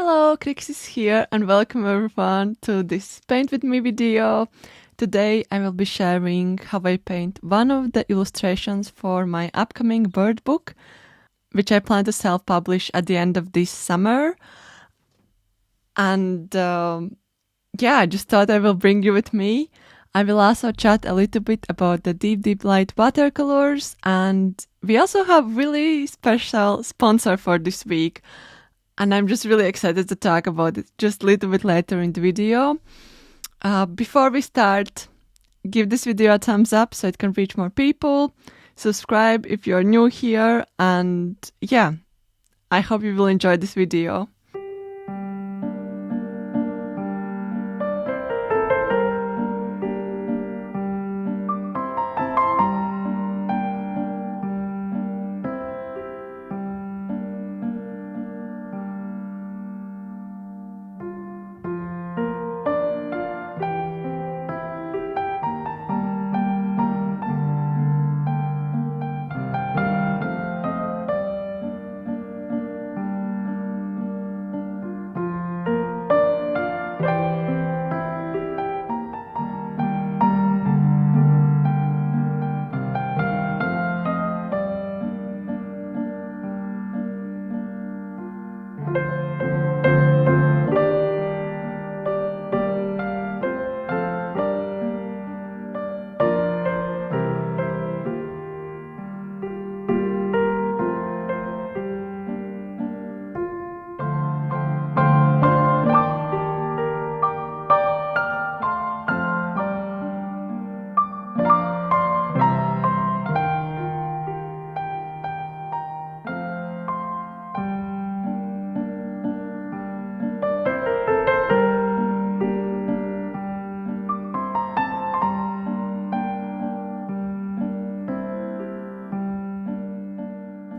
Hello, Crixis here and welcome everyone to this Paint With Me video. Today I will be sharing how I paint one of the illustrations for my upcoming bird book, which I plan to self-publish at the end of this summer. And I just thought I will bring you with me. I will also chat a little bit about the Deep Light watercolors, and we also have really special sponsor for this week. And I'm just really excited to talk about it just a little bit later in the video. Before we start, give this video a thumbs up so it can reach more people. Subscribe if you're new here. And yeah, I hope you will enjoy this video.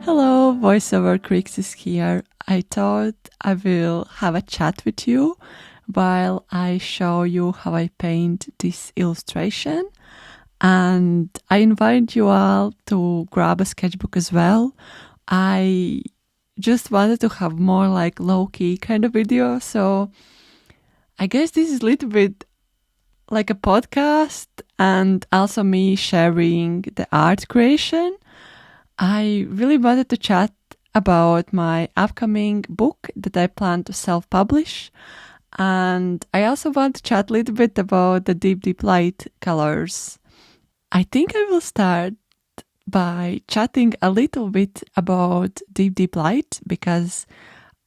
Hello, voiceover Crixis here. I thought I will have a chat with you while I show you how I paint this illustration. And I invite you all to grab a sketchbook as well. I just wanted to have more like low-key kind of video. So I guess this is a little bit like a podcast and also me sharing the art creation. I really wanted to chat about my upcoming book that I plan to self-publish. And I also want to chat a little bit about the deep light colors. I think I will start by chatting a little bit about deep light because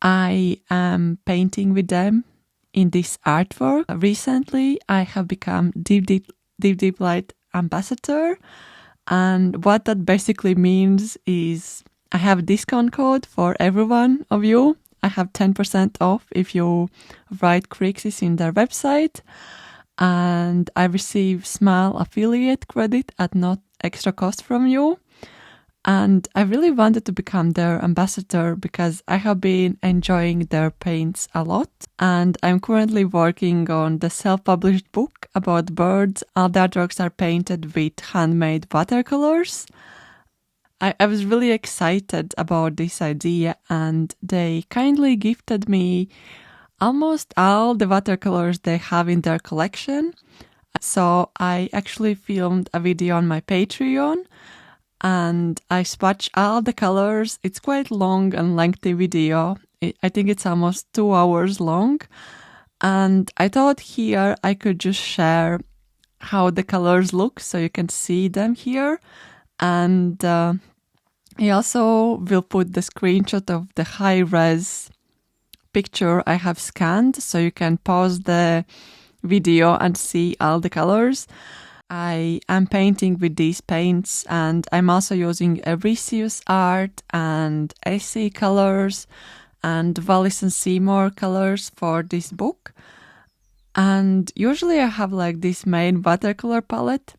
I am painting with them in this artwork. Recently, I have become deep light ambassador. And what that basically means is I have a discount code for every one of you. I have 10% off if you write Crixis in their website. And I receive small affiliate credit at not extra cost from you. And I really wanted to become their ambassador because I have been enjoying their paints a lot. And I'm currently working on the self-published book about birds. All the artworks are painted with handmade watercolors. I was really excited about this idea, and they kindly gifted me almost all the watercolors they have in their collection. So I actually filmed a video on my Patreon. And I swatch all the colors. It's quite long and lengthy video. I think it's almost 2 hours long. And I thought here I could just share how the colors look so you can see them here. And I also will put the screenshot of the high-res picture I have scanned so you can pause the video and see all the colors. I am painting with these paints, and I'm also using Erisius art and AC colors and Wallis and Seymour colors for this book. And usually I have like this main watercolor palette,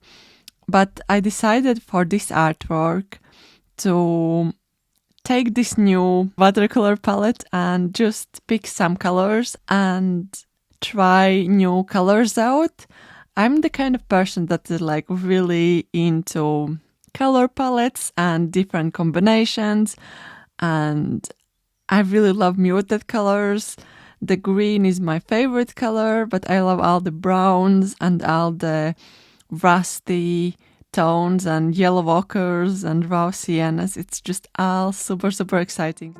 but I decided for this artwork to take this new watercolor palette and just pick some colors and try new colors out. I'm the kind of person that is like really into color palettes and different combinations, and I really love muted colors. The green is my favorite color, but I love all the browns and all the rusty tones and yellow ochres and raw siennas. It's just all super, super exciting.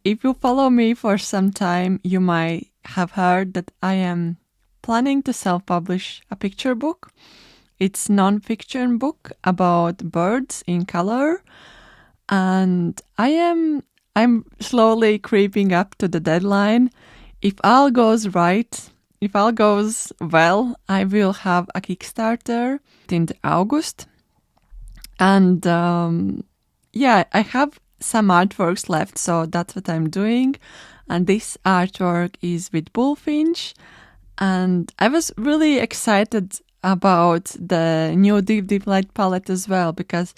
If you follow me for some time, you might have heard that I am planning to self-publish a picture book. It's non-fiction book about birds in color, and I'm slowly creeping up to the deadline. If all goes right, if all goes well, I will have a Kickstarter in August. And I have some artworks left, so that's what I'm doing. And this artwork is with Bullfinch. And I was really excited about the new Deep Light palette as well, because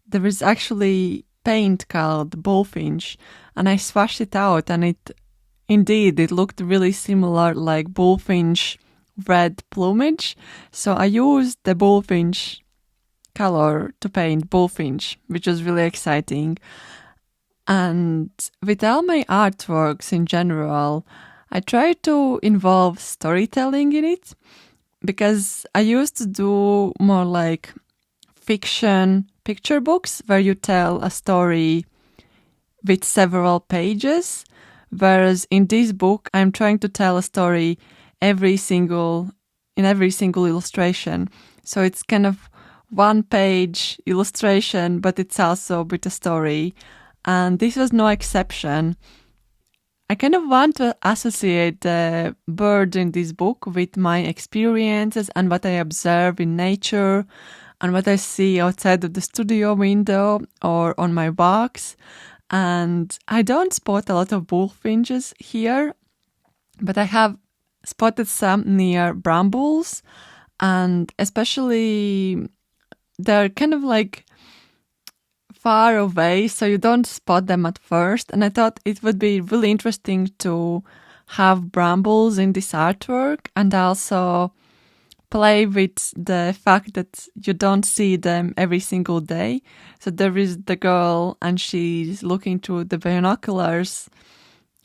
there is actually paint called Bullfinch, and I swatched it out, and it looked really similar, like Bullfinch red plumage. So I used the Bullfinch color to paint Bullfinch, which was really exciting. And with all my artworks in general, I try to involve storytelling in it, because I used to do more like fiction picture books where you tell a story with several pages, whereas in this book I'm trying to tell a story in every single illustration. So it's kind of one page illustration, but it's also with a story. And this was no exception. I kind of want to associate the bird in this book with my experiences and what I observe in nature and what I see outside of the studio window or on my walks. And I don't spot a lot of bullfinches here, but I have spotted some near brambles, and especially they're kind of like far away, so you don't spot them at first. And I thought it would be really interesting to have brambles in this artwork and also play with the fact that you don't see them every single day. So there is the girl and she's looking through the binoculars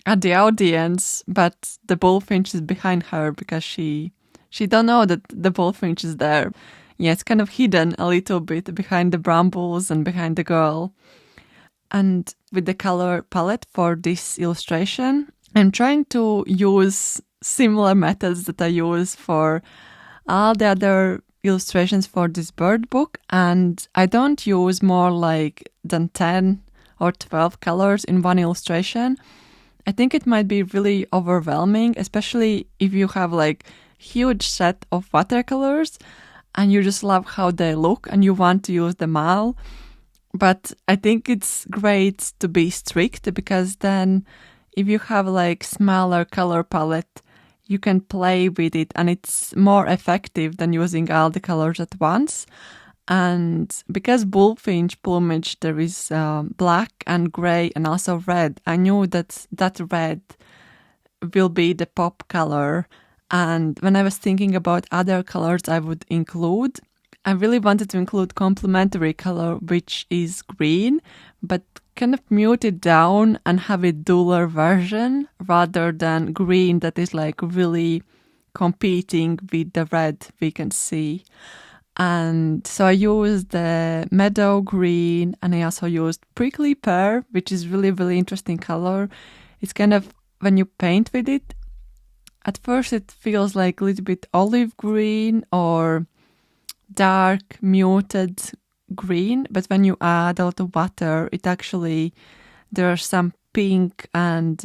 at the audience, but the bullfinch is behind her because she don't know that the bullfinch is there. Yeah, it's kind of hidden a little bit behind the brambles and behind the girl. And with the color palette for this illustration, I'm trying to use similar methods that I use for all the other illustrations for this bird book. And I don't use more like than 10 or 12 colors in one illustration. I think it might be really overwhelming, especially if you have like huge set of watercolors and you just love how they look and you want to use them all. But I think it's great to be strict, because then if you have like smaller color palette, you can play with it and it's more effective than using all the colors at once. And because bullfinch plumage, there is black and gray and also red, I knew that red will be the pop color. And when I was thinking about other colors I would include, I really wanted to include complementary color, which is green, but kind of mute it down and have a duller version rather than green that is like really competing with the red we can see. And so I used the meadow green, and I also used prickly pear, which is really, really interesting color. It's kind of, when you paint with it, at first it feels like a little bit olive green or dark muted green, but when you add a lot of water, it actually, there are some pink and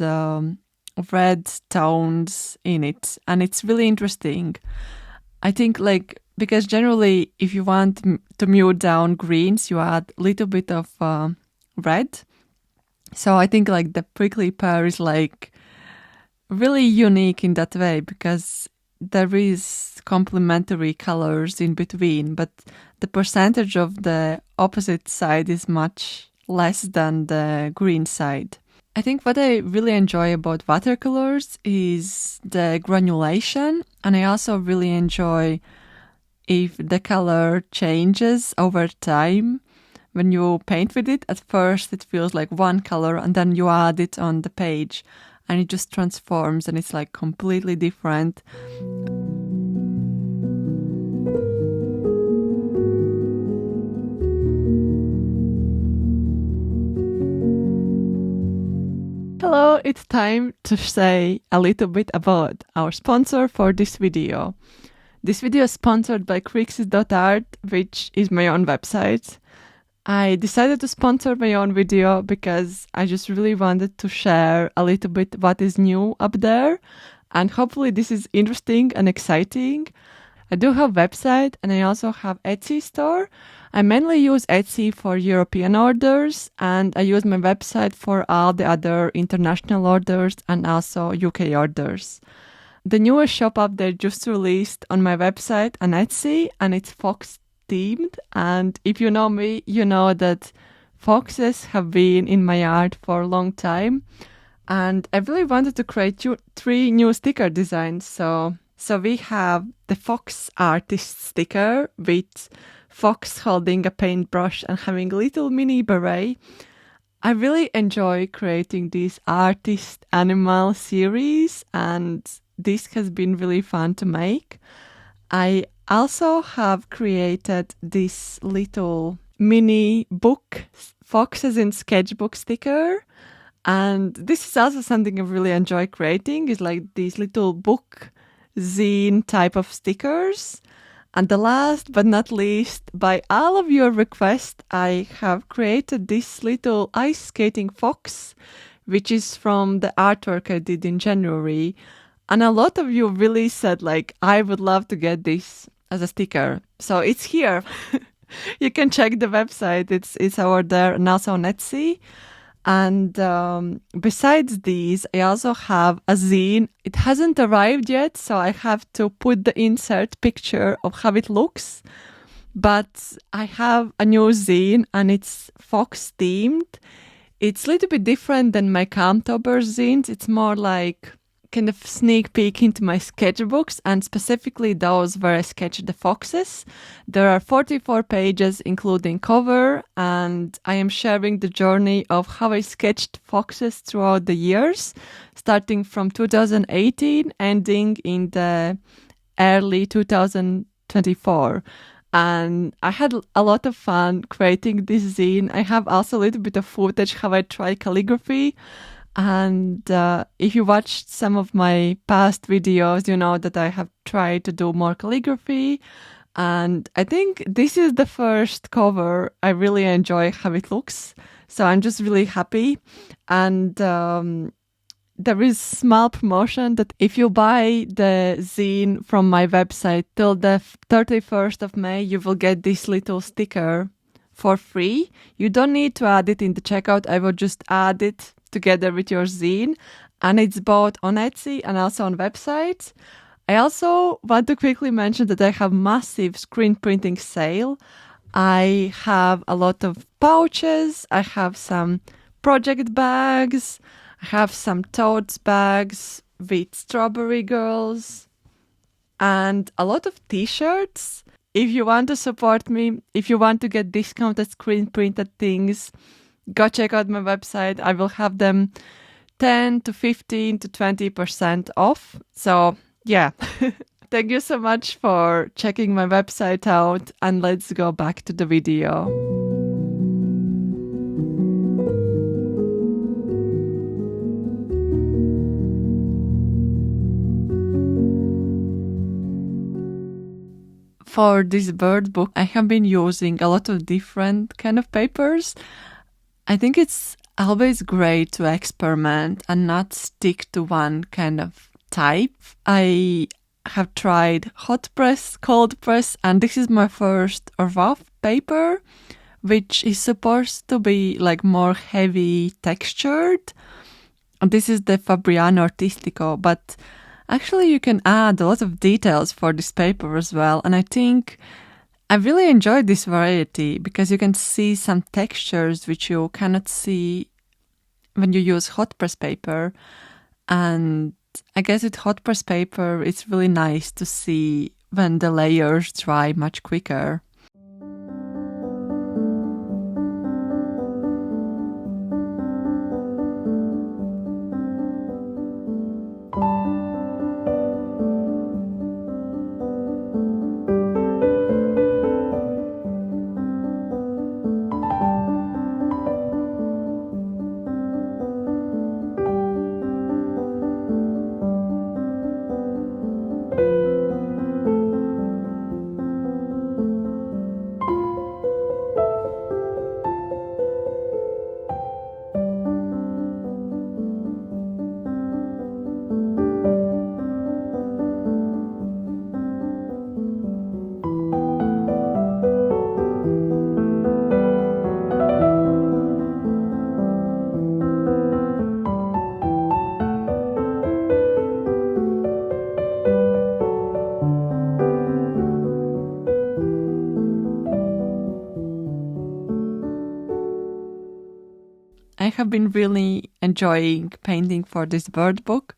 red tones in it, and it's really interesting. I think because generally if you want to mute down greens, you add a little bit of red. So I think the prickly pear is really unique in that way, because there is complementary colors in between, but the percentage of the opposite side is much less than the green side. I think what I really enjoy about watercolors is the granulation, and I also really enjoy if the color changes over time. When you paint with it, at first it feels like one color, and then you add it on the page and it just transforms and it's completely different. Hello, it's time to say a little bit about our sponsor for this video. This video is sponsored by Crixis.art, which is my own website. I decided to sponsor my own video because I just really wanted to share a little bit what is new up there, and hopefully this is interesting and exciting. I do have a website, and I also have Etsy store. I mainly use Etsy for European orders, and I use my website for all the other international orders and also UK orders. The newest shop update just released on my website and Etsy, and it's fox themed. And if you know me, you know that foxes have been in my art for a long time. And I really wanted to create 3 new sticker designs. So we have the fox artist sticker with fox holding a paintbrush and having a little mini beret. I really enjoy creating this artist animal series, and this has been really fun to make. I also have created this little mini book, Foxes in Sketchbook sticker. And this is also something I really enjoy creating, is these little book zine type of stickers. And the last but not least, by all of your requests, I have created this little ice skating fox, which is from the artwork I did in January. And a lot of you really said I would love to get this as a sticker. So it's here. You can check the website. It's over there and also on Etsy. And besides these, I also have a zine. It hasn't arrived yet, so I have to put the insert picture of how it looks. But I have a new zine, and it's fox themed. It's a little bit different than my Camtober zines. It's more kind of sneak peek into my sketchbooks, and specifically those where I sketch the foxes. There are 44 pages including cover, and I am sharing the journey of how I sketched foxes throughout the years, starting from 2018, ending in the early 2024. And I had a lot of fun creating this zine. I have also a little bit of footage how I try calligraphy. And if you watched some of my past videos, you know that I have tried to do more calligraphy. And I think this is the first cover. I really enjoy how it looks. So I'm just really happy. And there is small promotion that if you buy the zine from my website till the 31st of May, you will get this little sticker for free. You don't need to add it in the checkout. I will just add it together with your zine, and it's both on Etsy and also on websites. I also want to quickly mention that I have massive screen printing sale. I have a lot of pouches, I have some project bags, I have some tote bags with strawberry girls, and a lot of t-shirts. If you want to support me, if you want to get discounted screen printed things, go check out my website. I will have them 10 to 15 to 20% off. So Yeah. Thank you so much for checking my website out, and let's go back to the video. For this bird book, I have been using a lot of different kind of papers. I think it's always great to experiment and not stick to one kind of type. I have tried hot press, cold press, and this is my first rough paper, which is supposed to be like more heavy textured. And this is the Fabriano Artistico, but actually you can add a lot of details for this paper as well. And I think I really enjoyed this variety because you can see some textures which you cannot see when you use hot press paper. And I guess with hot press paper, it's really nice to see when the layers dry much quicker. I have been really enjoying painting for this bird book,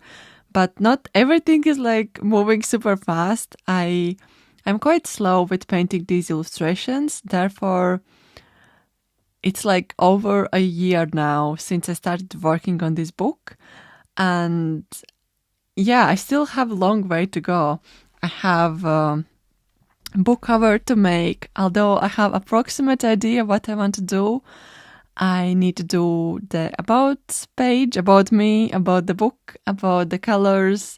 but not everything is like moving super fast. I'm quite slow with painting these illustrations, therefore it's like over a year now since I started working on this book, and yeah, I still have a long way to go. I have book cover to make, although I have approximate idea what I want to do. I need to do the about page, about me, about the book, about the colors,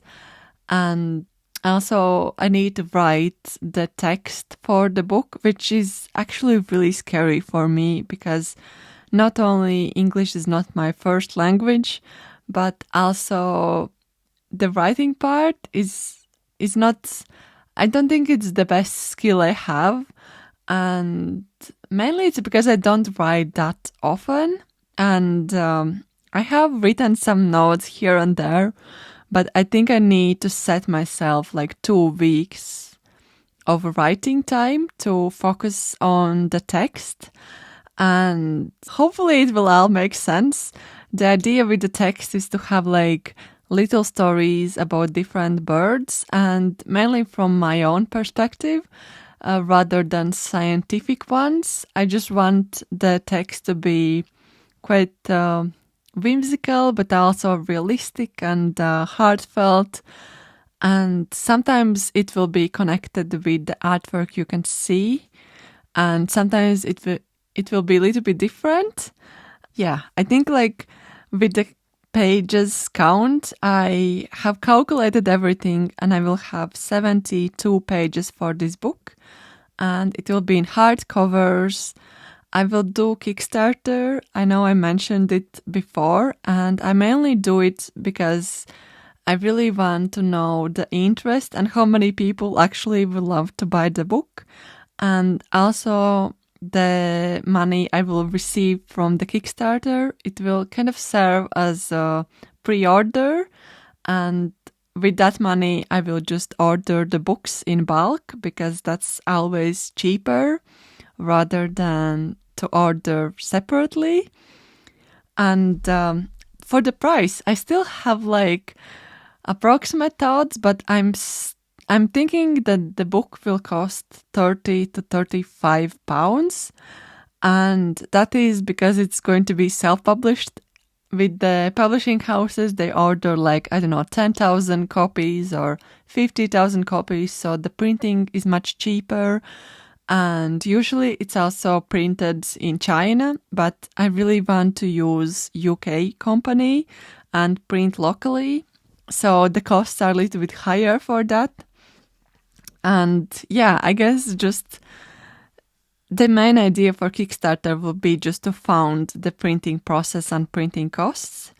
and also I need to write the text for the book, which is actually really scary for me because not only English is not my first language, but also the writing part is not, I don't think it's the best skill I have. And mainly it's because I don't write that often. And I have written some notes here and there, but I think I need to set myself like 2 weeks of writing time to focus on the text. And hopefully it will all make sense. The idea with the text is to have like little stories about different birds, and mainly from my own perspective. Rather than scientific ones. I just want the text to be quite whimsical, but also realistic and heartfelt. And sometimes it will be connected with the artwork you can see, and sometimes it will be a little bit different. Yeah, I think like with the pages count, I have calculated everything, and I will have 72 pages for this book. And it will be in hardcovers. I will do Kickstarter. I know I mentioned it before, and I mainly do it because I really want to know the interest and how many people actually will love to buy the book. And also the money I will receive from the Kickstarter, it will kind of serve as a pre-order, and with that money, I will just order the books in bulk because that's always cheaper rather than to order separately. And for the price, I still have like approximate thoughts, but I'm thinking that the book will cost 30 to 35 pounds. And that is because it's going to be self-published, with the publishing houses, they order like, I don't know, 10,000 copies or 50,000 copies. So the printing is much cheaper. And usually it's also printed in China, but I really want to use UK company and print locally. So the costs are a little bit higher for that. And yeah, I guess just the main idea for Kickstarter will be just to fund the printing process and printing costs.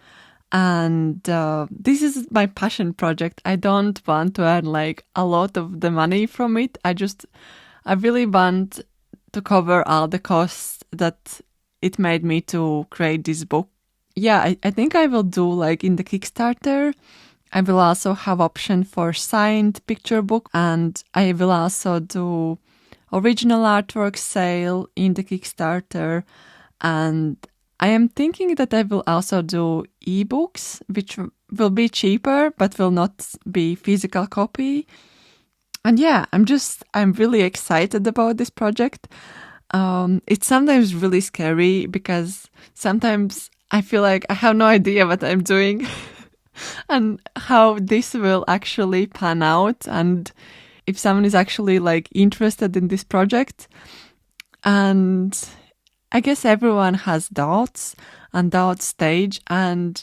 And this is my passion project. I don't want to earn like a lot of the money from it. I really want to cover all the costs that it made me to create this book. Yeah, I think I will do like in the Kickstarter. I will also have option for signed picture book, and I will also do original artwork sale in the Kickstarter. And I am thinking that I will also do ebooks, which will be cheaper, but will not be physical copy. And yeah, I'm really excited about this project. It's sometimes really scary because sometimes I feel like I have no idea what I'm doing and how this will actually pan out, and if someone is actually like interested in this project. And I guess everyone has doubts and doubt stage, and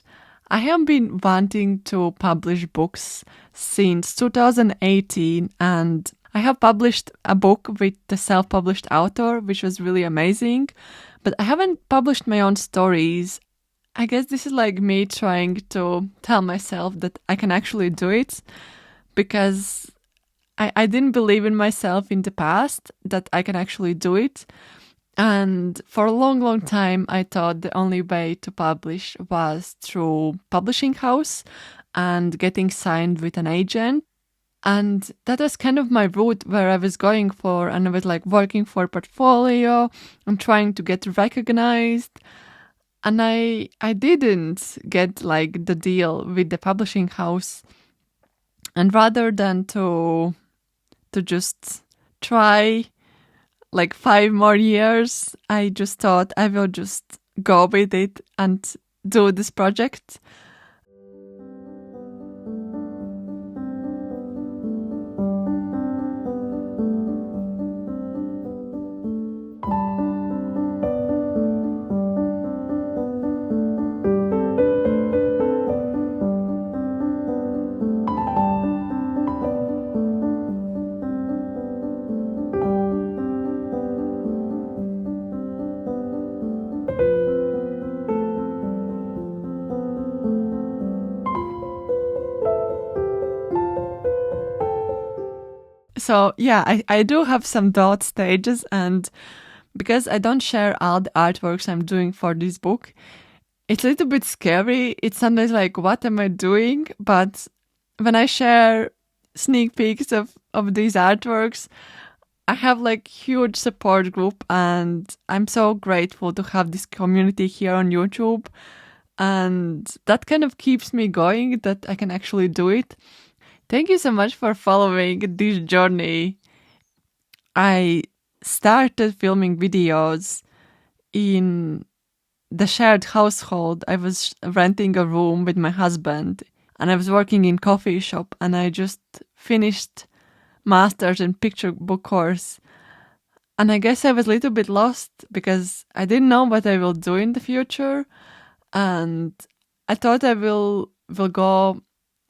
I have been wanting to publish books since 2018, and I have published a book with the self-published author, which was really amazing, but I haven't published my own stories. I guess this is like me trying to tell myself that I can actually do it, because I didn't believe in myself in the past that I can actually do it. And for a long, long time, I thought the only way to publish was through publishing house and getting signed with an agent. And that was kind of my route where I was going for, and I was like working for a portfolio and trying to get recognized. And I didn't get like the deal with the publishing house. And rather than to just try like 5 more years, I just thought I will just go with it and do this project. So yeah, I do have some doubt stages, and because I don't share all the artworks I'm doing for this book, it's a little bit scary. It's sometimes like, what am I doing? But when I share sneak peeks of these artworks, I have like huge support group, and I'm so grateful to have this community here on YouTube. And that kind of keeps me going, that I can actually do it. Thank you so much for following this journey. I started filming videos in the shared household. I was renting a room with my husband, and I was working in coffee shop, and I just finished master's in picture book course. And I guess I was a little bit lost because I didn't know what I will do in the future. And I thought I will go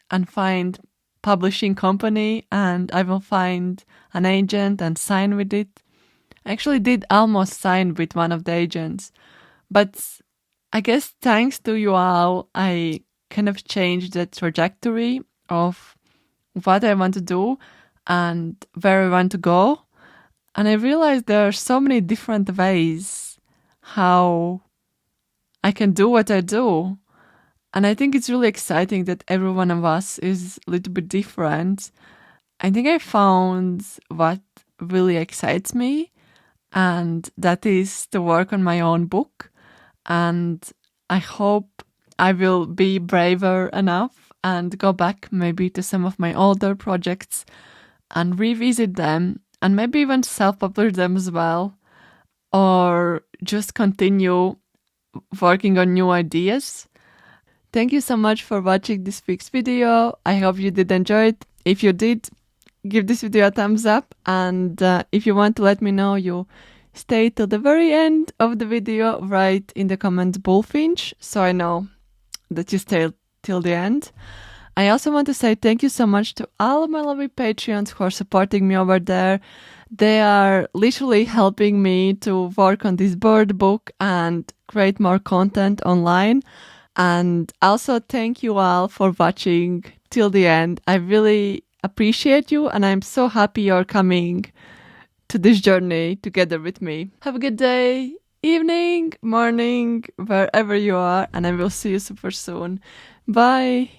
and find publishing company, and I will find an agent and sign with it. I actually did almost sign with one of the agents, but I guess thanks to you all, I kind of changed the trajectory of what I want to do and where I want to go. And I realized there are so many different ways how I can do what I do. And I think it's really exciting that every one of us is a little bit different. I think I found what really excites me, and that is to work on my own book. And I hope I will be braver enough and go back maybe to some of my older projects and revisit them, and maybe even self-publish them as well, or just continue working on new ideas. Thank you so much for watching this week's video. I hope you did enjoy it. If you did, give this video a thumbs up, and if you want to let me know you stay till the very end of the video, write in the comments Bullfinch so I know that you stay till the end. I also want to say thank you so much to all of my lovely Patreons who are supporting me over there. They are literally helping me to work on this bird book and create more content online. And also thank you all for watching till the end. I really appreciate you, and I'm so happy you're coming to this journey together with me. Have a good day, evening, morning, wherever you are, and I will see you super soon. Bye!